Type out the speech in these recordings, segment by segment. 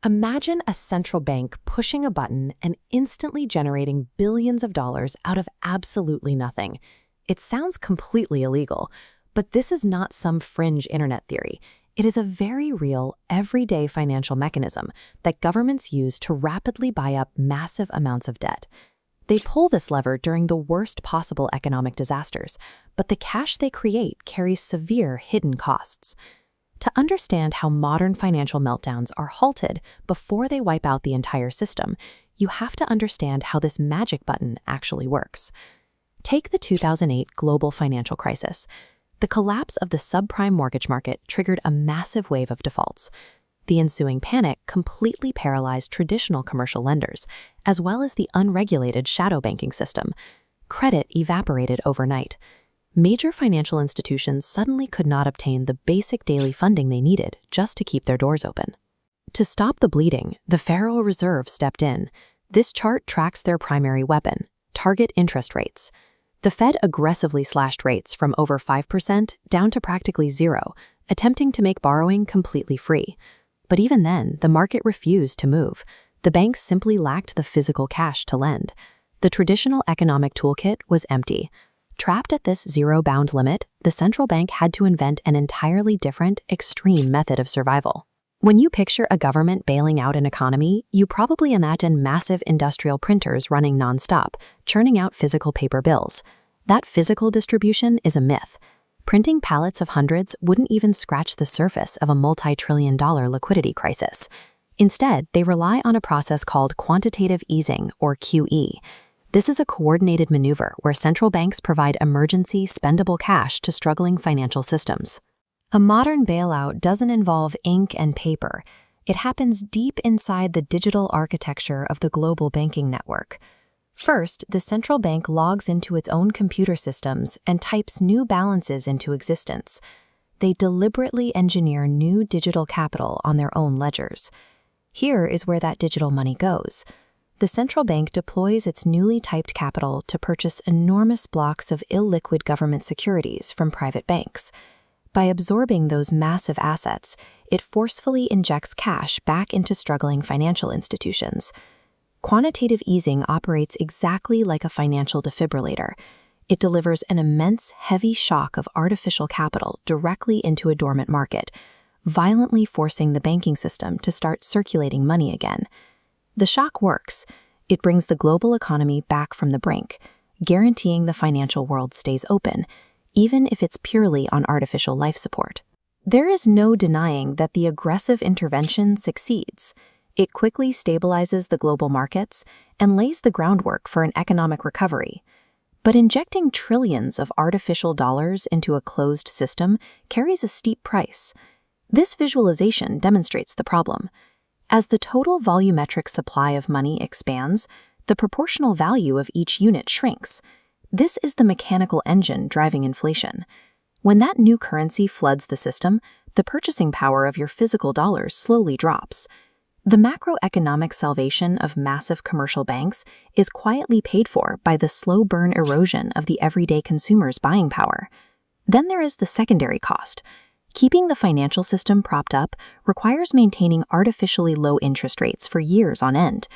Imagine a central bank pushing a button and instantly generating billions of dollars out of absolutely nothing. It sounds completely illegal, but this is not some fringe internet theory. It is a very real, everyday financial mechanism that governments use to rapidly buy up massive amounts of debt. They pull this lever during the worst possible economic disasters, but the cash they create carries severe hidden costs. To understand how modern financial meltdowns are halted before they wipe out the entire system, you have to understand how this magic button actually works. Take the 2008 global financial crisis. The collapse of the subprime mortgage market triggered a massive wave of defaults. The ensuing panic completely paralyzed traditional commercial lenders, as well as the unregulated shadow banking system. Credit evaporated overnight. Major financial institutions suddenly could not obtain the basic daily funding they needed just to keep their doors open. To stop the bleeding, the Federal Reserve stepped in. This chart tracks their primary weapon, target interest rates. The Fed aggressively slashed rates from over 5% down to practically zero, attempting to make borrowing completely free. But even then, the market refused to move. The banks simply lacked the physical cash to lend. The traditional economic toolkit was empty. Trapped at this zero-bound limit, the central bank had to invent an entirely different, extreme method of survival. When you picture a government bailing out an economy, you probably imagine massive industrial printers running nonstop, churning out physical paper bills. That physical distribution is a myth. Printing pallets of hundreds wouldn't even scratch the surface of a multi-trillion-dollar liquidity crisis. Instead, they rely on a process called quantitative easing, or QE. This is a coordinated maneuver where central banks provide emergency, spendable cash to struggling financial systems. A modern bailout doesn't involve ink and paper. It happens deep inside the digital architecture of the global banking network. First, the central bank logs into its own computer systems and types new balances into existence. They deliberately engineer new digital capital on their own ledgers. Here is where that digital money goes. The central bank deploys its newly typed capital to purchase enormous blocks of illiquid government securities from private banks. By absorbing those massive assets, it forcefully injects cash back into struggling financial institutions. Quantitative easing operates exactly like a financial defibrillator. It delivers an immense, heavy shock of artificial capital directly into a dormant market, violently forcing the banking system to start circulating money again. The shock works. It brings the global economy back from the brink, guaranteeing the financial world stays open, even if it's purely on artificial life support. There is no denying that the aggressive intervention succeeds. It quickly stabilizes the global markets and lays the groundwork for an economic recovery. But injecting trillions of artificial dollars into a closed system carries a steep price. This visualization demonstrates the problem. As the total volumetric supply of money expands, the proportional value of each unit shrinks. This is the mechanical engine driving inflation. When that new currency floods the system, the purchasing power of your physical dollars slowly drops. The macroeconomic salvation of massive commercial banks is quietly paid for by the slow burn erosion of the everyday consumer's buying power. Then there is the secondary cost. Keeping the financial system propped up requires maintaining artificially low interest rates for years on end.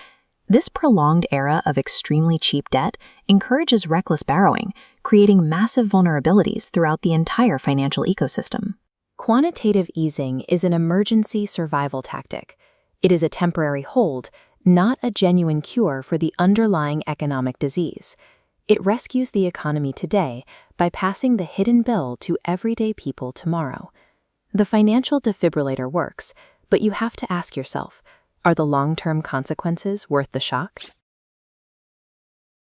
This prolonged era of extremely cheap debt encourages reckless borrowing, creating massive vulnerabilities throughout the entire financial ecosystem. Quantitative easing is an emergency survival tactic. It is a temporary hold, not a genuine cure for the underlying economic disease. It rescues the economy today by passing the hidden bill to everyday people tomorrow. The financial defibrillator works, but you have to ask yourself, are the long-term consequences worth the shock?